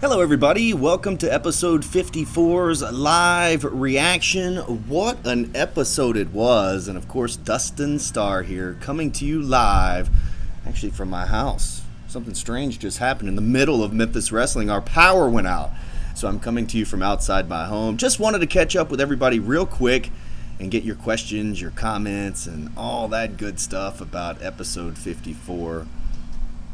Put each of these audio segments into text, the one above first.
Hello, everybody. Welcome to episode 54's live reaction. What an episode it was. And of course, Dustin Starr here, coming to you live, actually from my house. Something strange just happened in the middle of Memphis Wrestling. Our power went out. So I'm coming to you from outside my home. Just wanted to catch up with everybody real quick and get your questions, your comments, and all that good stuff about episode 54.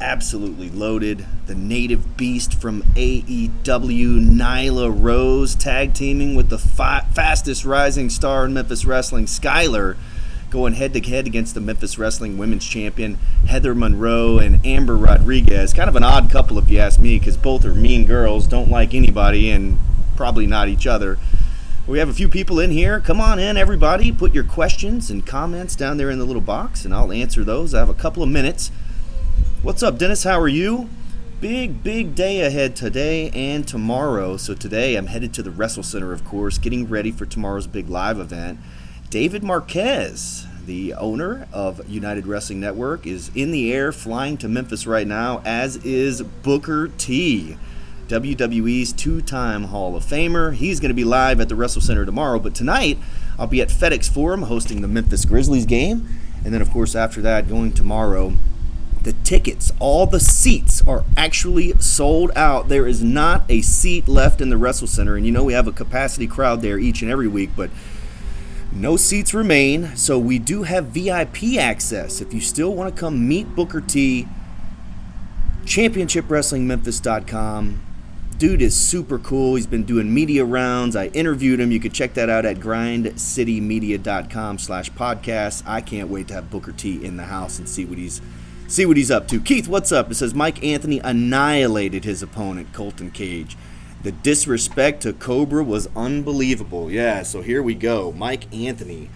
Absolutely loaded. The native beast from AEW, Nyla Rose, tag teaming with the fastest rising star in Memphis Wrestling, Skylar, going head to head against the Memphis Wrestling Women's Champion, Heather Monroe and Amber Rodriguez. Kind of an odd couple if you ask me, because both are mean girls, don't like anybody, and probably not each other. We have a few people in here. Come on in, everybody. Put your questions and comments down there in the little box, and I'll answer those. I have a couple of minutes. What's up, Dennis? How are you? Big day ahead today and tomorrow. So today I'm headed to the Wrestle Center, of course, getting ready for tomorrow's big live event. David Marquez, the owner of United Wrestling Network, is in the air flying to Memphis right now, as is Booker T, WWE's two-time Hall of Famer. He's going to be live at the Wrestle Center tomorrow, but tonight I'll be at FedEx Forum hosting the Memphis Grizzlies game. And then, of course, after that, going tomorrow, the tickets, all the seats are actually sold out. There is not a seat left in the Wrestle Center. And you know we have a capacity crowd there each and every week, but no seats remain. So we do have VIP access. If you still want to come meet Booker T, ChampionshipWrestlingMemphis.com. Dude is super cool. He's been doing media rounds. I interviewed him. You can check that out at grindcitymedia.com/podcast. I can't wait to have Booker T in the house and see what he's up to. Keith, what's up? It says Mike Anthony annihilated his opponent, Colton Cage. The disrespect to Cobra was unbelievable. Yeah, so here we go. Mike Anthony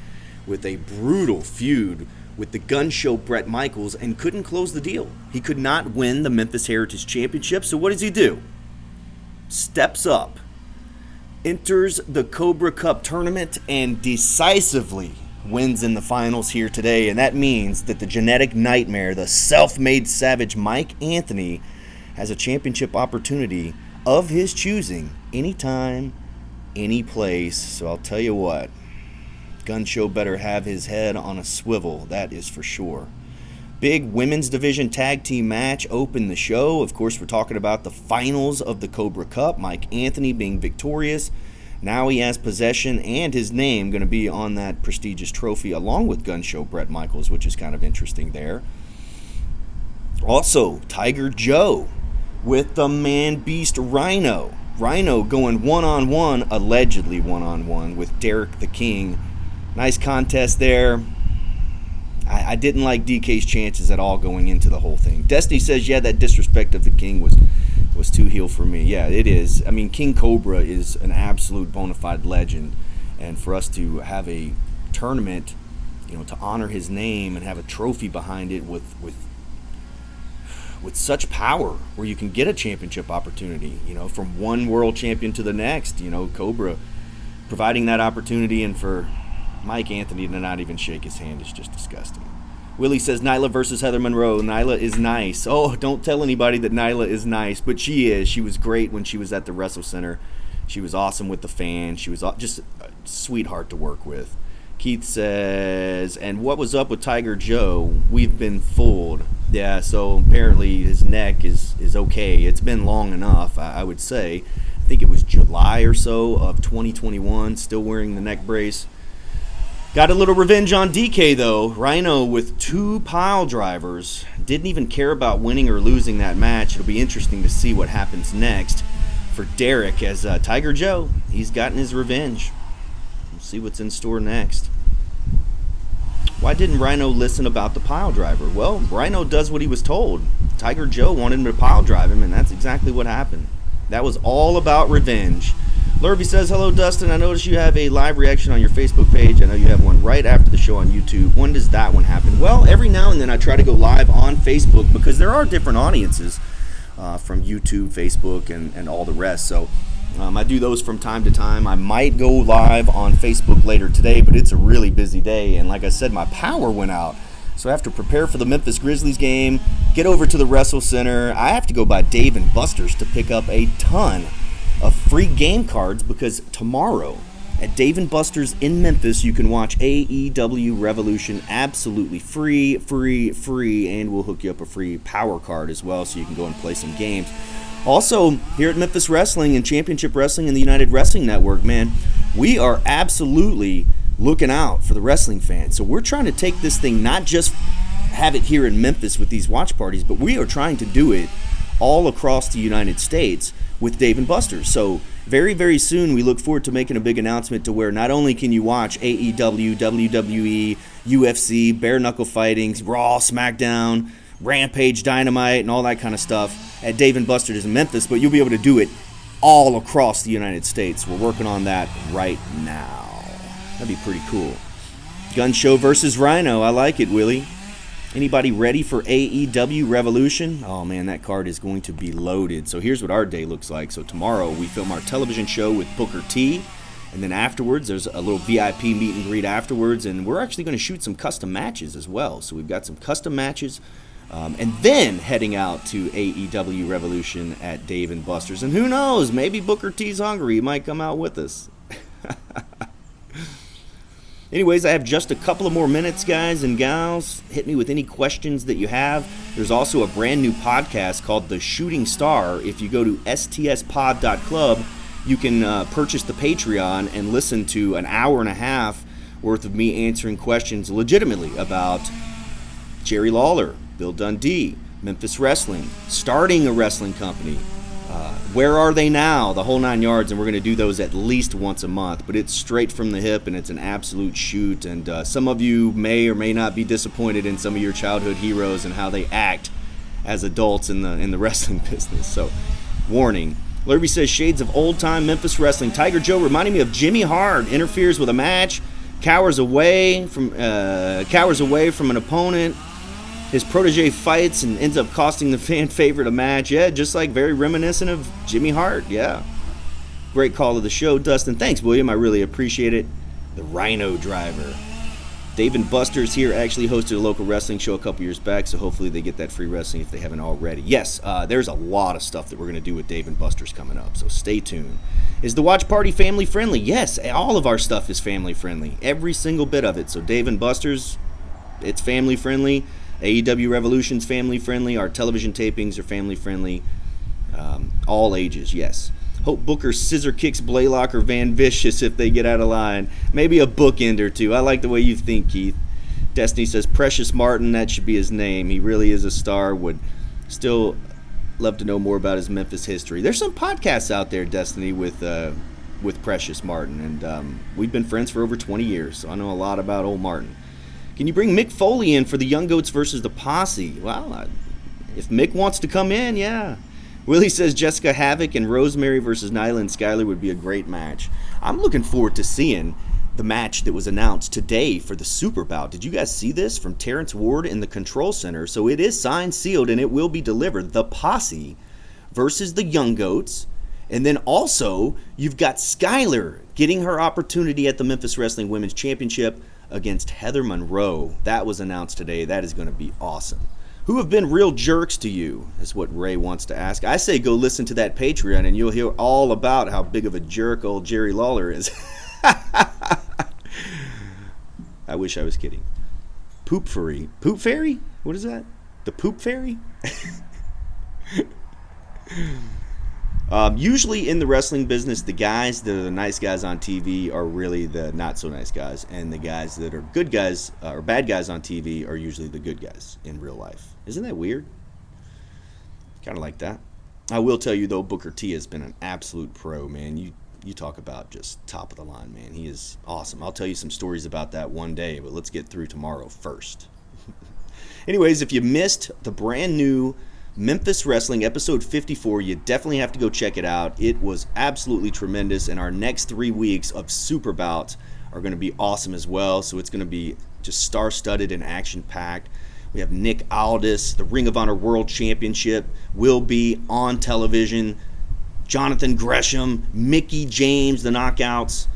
with a brutal feud with the gun show Bret Michaels and couldn't close the deal. He could not win the Memphis Heritage Championship, so what does he do? Steps up, enters the Cobra Cup tournament, and decisively wins in the finals here today. And that means that the genetic nightmare, the self-made savage Mike Anthony, has a championship opportunity of his choosing anytime, any place. So I'll tell you what, Gun Show better have his head on a swivel, that is for sure. Big women's division tag team match opened the show. Of course, we're talking about the finals of the Cobra Cup, Mike Anthony being victorious. Now he has possession and his name going to be on that prestigious trophy along with Gun Show Bret Michaels, which is kind of interesting there. Also, Tiger Joe with the Man Beast Rhino. Rhino going one-on-one, allegedly one-on-one, with Derek the King. Nice contest there. I didn't like DK's chances at all going into the whole thing. Destiny says, yeah, that disrespect of the King was too heel for me. Yeah, it is. I mean, King Cobra is an absolute bona fide legend. And for us to have a tournament, to honor his name and have a trophy behind it with such power, where you can get a championship opportunity, from one world champion to the next, Cobra providing that opportunity, and for Mike Anthony to not even shake his hand is just disgusting. Willie says Nyla versus Heather Monroe. Nyla is nice. Oh, don't tell anybody that Nyla is nice, but she is. She was great when she was at the Wrestle Center. She was awesome with the fans. She was just a sweetheart to work with. Keith says, and what was up with Tiger Joe? We've been fooled. Yeah, so apparently his neck is okay. It's been long enough, I would say. I think it was July or so of 2021, still wearing the neck brace. Got a little revenge on DK, though. Rhino with 2 pile drivers. Didn't even care about winning or losing that match. It'll be interesting to see what happens next for Derek, as Tiger Joe, he's gotten his revenge. We'll see what's in store next. Why didn't Rhino listen about the pile driver? Well, Rhino does what he was told. Tiger Joe wanted him to pile drive him, and that's exactly what happened. That was all about revenge. Lurvy says, hello, Dustin. I noticed you have a live reaction on your Facebook page. I know you have one right after the show on YouTube. When does that one happen? Well, every now and then I try to go live on Facebook, because there are different audiences from YouTube, Facebook, and all the rest. So I do those from time to time. I might go live on Facebook later today, but it's a really busy day. And like I said, my power went out. So I have to prepare for the Memphis Grizzlies game, get over to the Wrestle Center. I have to go by Dave and Buster's to pick up a ton of free game cards because tomorrow at Dave & Buster's in Memphis, you can watch AEW Revolution absolutely free, and we'll hook you up a free power card as well so you can go and play some games. Also, here at Memphis Wrestling and Championship Wrestling and the United Wrestling Network, man, we are absolutely looking out for the wrestling fans. So we're trying to take this thing, not just have it here in Memphis with these watch parties, but we are trying to do it all across the United States with Dave & Buster's. So very, very soon we look forward to making a big announcement to where not only can you watch AEW, WWE, UFC, bare knuckle fightings, Raw, SmackDown, Rampage, Dynamite, and all that kind of stuff at Dave & Buster's in Memphis, but you'll be able to do it all across the United States. We're working on that right now. That'd be pretty cool. Gun Show versus Rhino. I like it, Willie. Anybody ready for AEW Revolution? Oh man, that card is going to be loaded. So here's what our day looks like. So tomorrow we film our television show with Booker T. And then afterwards, there's a little VIP meet and greet afterwards. And we're actually going to shoot some custom matches as well. So we've got some custom matches. And then heading out to AEW Revolution at Dave & Buster's. And who knows, maybe Booker T's hungry. He might come out with us. Anyways, I have just a couple of more minutes, guys and gals. Hit me with any questions that you have. There's also a brand new podcast called The Shooting Star. If you go to stspod.club, you can purchase the Patreon and listen to an hour and a half worth of me answering questions legitimately about Jerry Lawler, Bill Dundee, Memphis Wrestling, starting a wrestling company, where are they now, the whole 9 yards, and we're going to do those at least once a month, but it's straight from the hip and it's an absolute shoot, and some of you may or may not be disappointed in some of your childhood heroes and how they act as adults in the wrestling business. So, warning. Lurby says, shades of old-time Memphis wrestling. Tiger Joe reminding me of Jimmy Hart, interferes with a match, cowers away from an opponent. His protege fights and ends up costing the fan favorite a match. Yeah, just like very reminiscent of Jimmy Hart. Yeah. Great call of the show, Dustin. Thanks, William. I really appreciate it. The Rhino Driver. Dave & Buster's here actually hosted a local wrestling show a couple years back, so hopefully they get that free wrestling if they haven't already. Yes, there's a lot of stuff that we're going to do with Dave & Buster's coming up, so stay tuned. Is the watch party family friendly? Yes, all of our stuff is family friendly. Every single bit of it. So Dave & Buster's, it's family friendly. AEW Revolution's family friendly. Our television tapings are family friendly. All ages, yes. Hope Booker scissor kicks Blaylock or Van Vicious if they get out of line. Maybe a bookend or two. I like the way you think, Keith. Destiny says Precious Martin, that should be his name. He really is a star. Would still love to know more about his Memphis history. There's some podcasts out there, Destiny, with Precious Martin, and we've been friends for over 20 years, so I know a lot about old Martin. Can you bring Mick Foley in for the Young Goats versus the Posse? Well, if Mick wants to come in, yeah. Willie says Jessica Havoc and Rosemary versus Nyla and Skyler would be a great match. I'm looking forward to seeing the match that was announced today for the Super Bout. Did you guys see this from Terrence Ward in the Control Center? So it is signed, sealed, and it will be delivered. The Posse versus the Young Goats. And then also, you've got Skyler getting her opportunity at the Memphis Wrestling Women's Championship against Heather Monroe. That was announced today. That is going to be awesome. Who have been real jerks to you, is what Ray wants to ask. I say go listen to that Patreon and you'll hear all about how big of a jerk old Jerry Lawler is. I wish I was kidding. Poop Fairy. Poop Fairy? What is that? The Poop Fairy? Usually in the wrestling business, the guys that are the nice guys on TV are really the not so nice guys, and the guys that are good guys or bad guys on TV are usually the good guys in real life. Isn't that weird? Kind of like that. I will tell you though, Booker T has been an absolute pro, man. You talk about just top of the line, man. He is awesome. I'll tell you some stories about that one day, but let's get through tomorrow first. Anyways, if you missed the brand new Memphis Wrestling episode 54, you definitely have to go check it out. It was absolutely tremendous, and our next 3 weeks of Super Bouts are going to be awesome as well. So it's going to be just star-studded and action-packed. We have Nick Aldis, the Ring of Honor World Championship will be on television. Jonathan Gresham, Mickey James, the Knockouts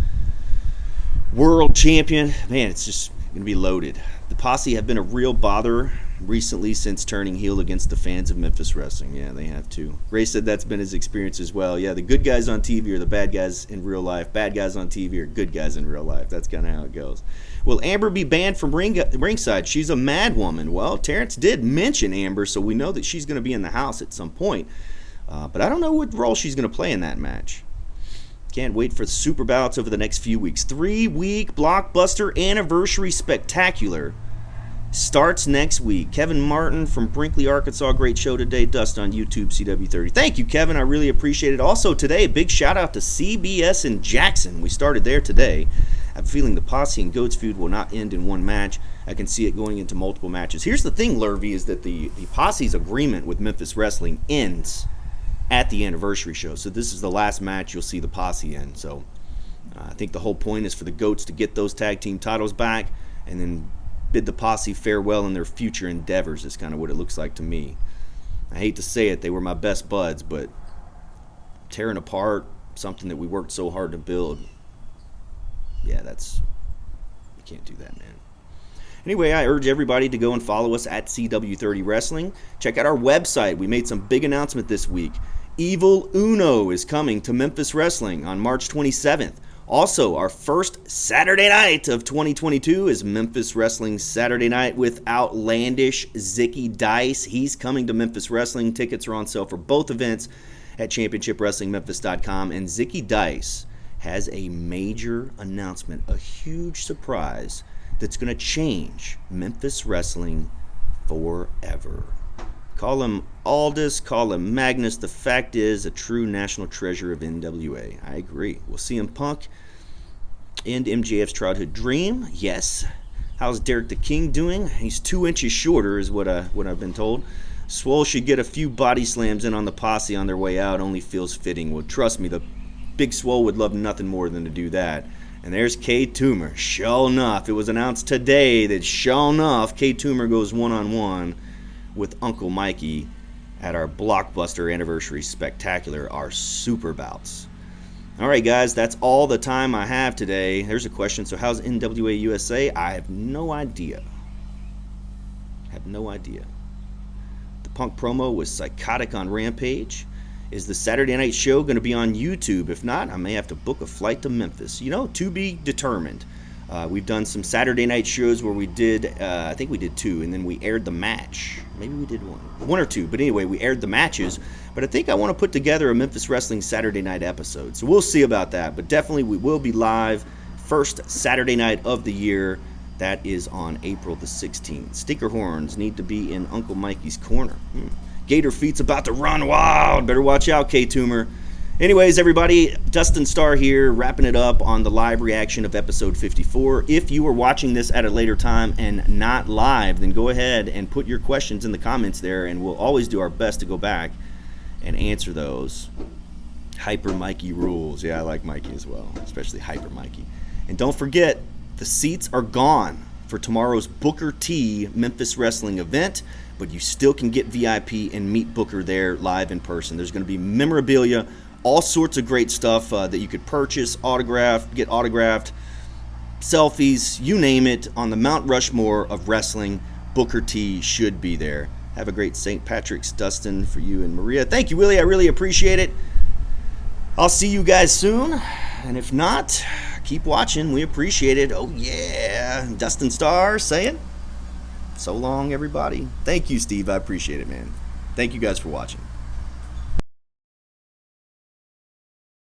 World Champion. Man, it's just going to be loaded. The Posse have been a real bother recently since turning heel against the fans of Memphis Wrestling. Yeah, they have to. Ray said that's been his experience as well. Yeah, the good guys on TV are the bad guys in real life. Bad guys on TV are good guys in real life. That's kind of how it goes. Will Amber be banned from ringside? She's a mad woman. Well, Terrence did mention Amber, so we know that she's going to be in the house at some point. But I don't know what role she's going to play in that match. Can't wait for the super bouts over the next few weeks. 3-week blockbuster anniversary spectacular starts next week. Kevin Martin from Brinkley, Arkansas. Great show today. Dust on YouTube, CW30. Thank you, Kevin. I really appreciate it. Also today, a big shout out to CBS in Jackson. We started there today. I have a feeling the Posse and Goats feud will not end in one match. I can see it going into multiple matches. Here's the thing, Lurvy, is that the Posse's agreement with Memphis Wrestling ends at the anniversary show. So this is the last match you'll see the Posse in. So I think the whole point is for the Goats to get those tag team titles back and then bid the Posse farewell in their future endeavors is kind of what it looks like to me. I hate to say it, they were my best buds, but tearing apart something that we worked so hard to build, yeah, you can't do that, man. Anyway, I urge everybody to go and follow us at CW30 Wrestling. Check out our website. We made some big announcement this week. Evil Uno is coming to Memphis Wrestling on March 27th. Also, our first Saturday night of 2022 is Memphis Wrestling Saturday Night with outlandish Zicky Dice. He's coming to Memphis Wrestling. Tickets are on sale for both events at ChampionshipWrestlingMemphis.com. And Zicky Dice has a major announcement, a huge surprise that's going to change Memphis Wrestling forever. Call him Aldous, call him Magnus. The fact is, a true national treasure of NWA. I agree. We'll see him Punk and MJF's childhood dream. Yes. How's Derek the King doing? He's 2 inches shorter, is what I've been told. Swole should get a few body slams in on the Posse on their way out. Only feels fitting. Well, trust me, the Big Swole would love nothing more than to do that. And there's K Toomer. Sure enough, it was announced today that sure enough, K Toomer goes one-on-one with Uncle Mikey at our Blockbuster Anniversary Spectacular, our Super Bouts. All right, guys, that's all the time I have today. There's a question. So how's NWA USA? I have no idea. The Punk promo was psychotic on Rampage. Is the Saturday night show going to be on YouTube? If not, I may have to book a flight to Memphis. To be determined. We've done some Saturday night shows where we did, I think we did 2, and then we aired the match. Maybe we did 1 or 2, but anyway, we aired the matches. But I think I want to put together a Memphis Wrestling Saturday night episode, so we'll see about that. But definitely we will be live first Saturday night of the year. That is on April the 16th. Stinker horns need to be in Uncle Mikey's corner. Gator Feet's about to run wild. Better watch out, K-Toomer. Anyways, everybody, Dustin Starr here, wrapping it up on the live reaction of episode 54. If you are watching this at a later time and not live, then go ahead and put your questions in the comments there, and we'll always do our best to go back and answer those. Hyper Mikey rules. Yeah, I like Mikey as well, especially Hyper Mikey. And don't forget, the seats are gone for tomorrow's Booker T Memphis Wrestling event, but you still can get VIP and meet Booker there live in person. There's going to be memorabilia, all sorts of great stuff that you could purchase, get autographed, selfies, you name it. On the Mount Rushmore of wrestling, Booker T should be there. Have a great St. Patrick's, Dustin, for you and Maria. Thank you, Willie. I really appreciate it. I'll see you guys soon. And if not, keep watching. We appreciate it. Oh, yeah. Dustin Starr saying, so long, everybody. Thank you, Steve. I appreciate it, man. Thank you guys for watching.